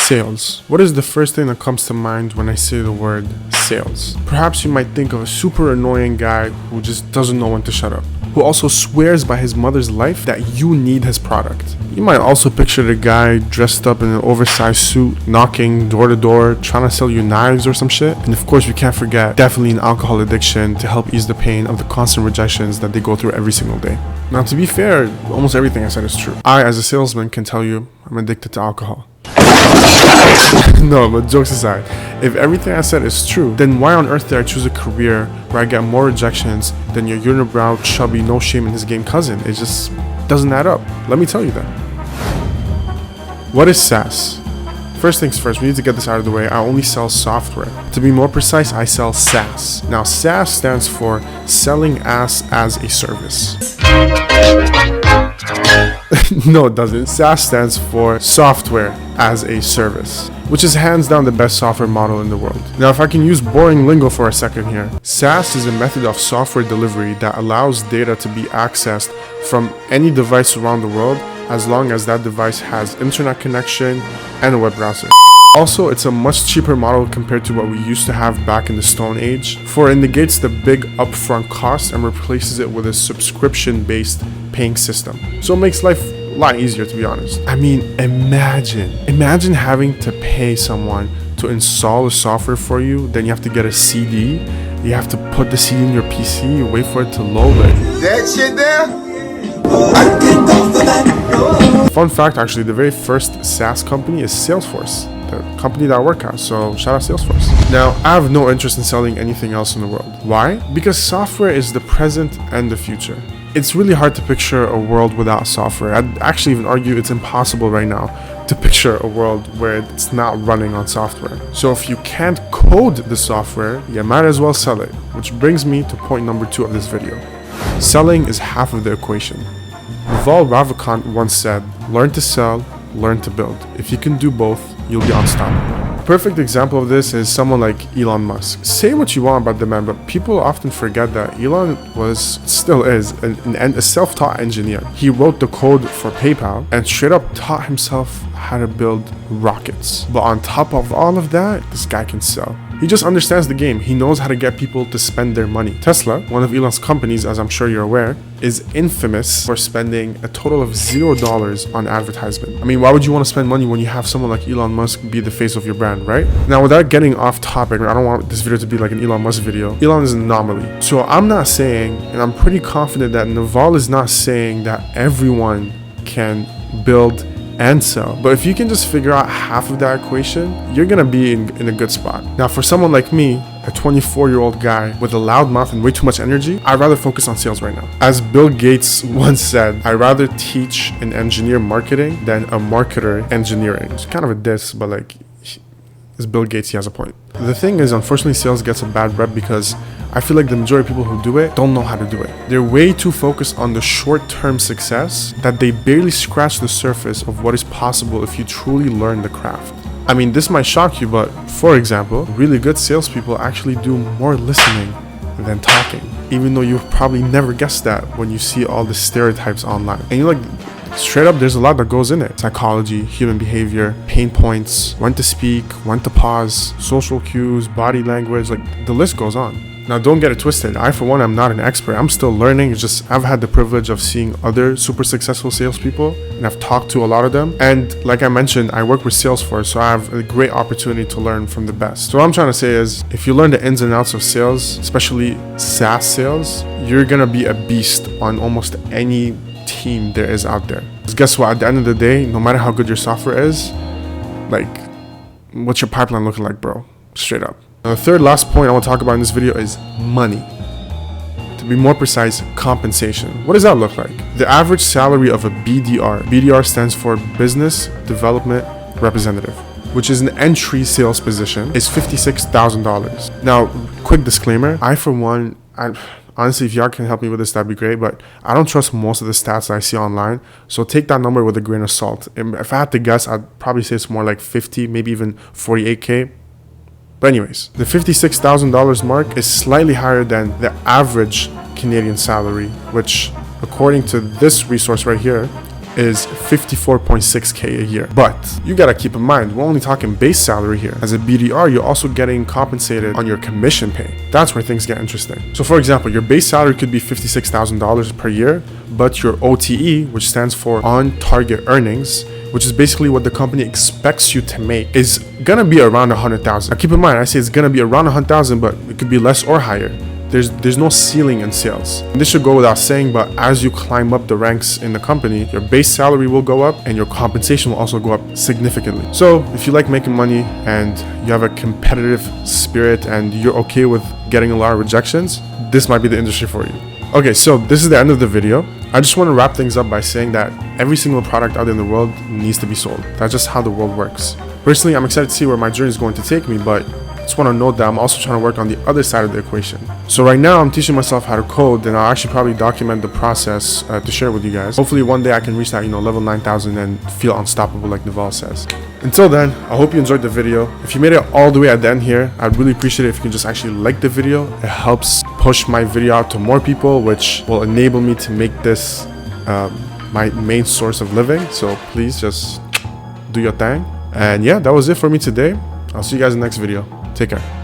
Sales. What is the first thing that comes to mind when I say the word sales? Perhaps you might think of a super annoying guy who just doesn't know when to shut up, who also swears by his mother's life that you need his product. You might also picture the guy dressed up in an oversized suit, knocking door to door, trying to sell you knives or some shit. And of course, we can't forget definitely an alcohol addiction to help ease the pain of the constant rejections that they go through every single day. Now, to be fair, almost everything I said is true. I, as a salesman, can tell you I'm addicted to alcohol. No, but jokes aside, if everything I said is true, then why on earth did I choose a career where I get more rejections than your unibrow, chubby, no shame in his game cousin? It just doesn't add up. Let me tell you that. What is Saas? First things first, we need to get this out of the way. I only sell software. To be more precise, I sell Saas. Now, Saas stands for Selling Ass as a Service. No, it doesn't. Saas stands for Software as a Service, which is hands down the best software model in the world. Now, if I can use boring lingo for a second here, SaaS is a method of software delivery that allows data to be accessed from any device around the world as long as that device has internet connection and a web browser. Also, it's a much cheaper model compared to what we used to have back in the Stone Age, for it negates the big upfront cost and replaces it with a subscription-based paying system. So it makes life a lot easier, to be honest. I mean, imagine having to pay someone to install the software for you, then you have to get a CD, you have to put the CD in your PC, you wait for it to load it. That shit there? Fun fact, actually, the very first SaaS company is Salesforce, the company that I work at, so shout out Salesforce. Now, I have no interest in selling anything else in the world. Why? Because software is the present and the future. It's really hard to picture a world without software. I'd actually even argue it's impossible right now to picture a world where it's not running on software. So if you can't code the software, you might as well sell it, which brings me to point number 2 of this video. Selling is half of the equation. Yuval Ravikant once said, learn to sell, learn to build. If you can do both, you'll be unstoppable. A perfect example of this is someone like Elon Musk. Say what you want about the man, but people often forget that Elon still is a self-taught engineer. He wrote the code for PayPal and straight up taught himself how to build rockets. But on top of all of that, this guy can sell. He just understands the game. He knows how to get people to spend their money. Tesla, one of Elon's companies, as I'm sure you're aware, is infamous for spending a total of $0 on advertisement. I mean, why would you want to spend money when you have someone like Elon Musk be the face of your brand, right? Now, without getting off topic, I don't want this video to be like an Elon Musk video. Elon is an anomaly. So I'm not saying, and I'm pretty confident that Naval is not saying that everyone can build and sell. But if you can just figure out half of that equation, you're gonna be in a good spot. Now, for someone like me, a 24-year-old guy with a loud mouth and way too much energy, I'd rather focus on sales right now. As Bill Gates once said, I'd rather teach an engineer marketing than a marketer engineering. It's kind of a diss, but like, as Bill Gates, he has a point. The thing is, unfortunately, sales gets a bad rep because I feel like the majority of people who do it don't know how to do it. They're way too focused on the short-term success that they barely scratch the surface of what is possible if you truly learn the craft. I mean, this might shock you, but for example, really good salespeople actually do more listening than talking, even though you've probably never guessed that when you see all the stereotypes online. And you're like, straight up, there's a lot that goes in it. Psychology, human behavior, pain points, when to speak, when to pause, social cues, body language, like the list goes on. Now, don't get it twisted. I, for one, am not an expert. I'm still learning. It's just I've had the privilege of seeing other super successful salespeople, and I've talked to a lot of them. And like I mentioned, I work with Salesforce, so I have a great opportunity to learn from the best. So what I'm trying to say is, if you learn the ins and outs of sales, especially SaaS sales, you're gonna be a beast on almost any team there is out there. Because guess what? At the end of the day, no matter how good your software is, like, what's your pipeline looking like, bro? Straight up. Now, the third last point I want to talk about in this video is money. To be more precise, compensation. What does that look like? The average salary of a BDR stands for Business Development Representative, which is an entry sales position, is $56,000. Now, quick disclaimer, I for one, honestly, if y'all can help me with this, that'd be great, but I don't trust most of the stats that I see online, so take that number with a grain of salt. If I had to guess, I'd probably say it's more like 50, maybe even 48K. But anyways, the $56,000 mark is slightly higher than the average Canadian salary, which, according to this resource right here, is 54.6K a year. But you gotta keep in mind, we're only talking base salary here. As a BDR, you're also getting compensated on your commission pay. That's where things get interesting. So for example, your base salary could be $56,000 per year, but your OTE, which stands for on target earnings, which is basically what the company expects you to make, is gonna be around 100,000. Now keep in mind, I say it's gonna be around 100,000, but it could be less or higher. There's no ceiling in sales. And this should go without saying, but as you climb up the ranks in the company, your base salary will go up and your compensation will also go up significantly. So if you like making money and you have a competitive spirit and you're okay with getting a lot of rejections, this might be the industry for you. Okay, so this is the end of the video. I just want to wrap things up by saying that every single product out there in the world needs to be sold. That's just how the world works. Personally, I'm excited to see where my journey is going to take me, but I just want to note that I'm also trying to work on the other side of the equation. So right now I'm teaching myself how to code, and I'll actually probably document the process to share with you guys. Hopefully one day I can reach that, level 9,000 and feel unstoppable like Naval says. Until then, I hope you enjoyed the video. If you made it all the way at the end here, I'd really appreciate it if you can just actually like the video. It helps push my video out to more people, which will enable me to make this my main source of living. So please just do your thing. And yeah, that was it for me today. I'll see you guys in the next video. Take care.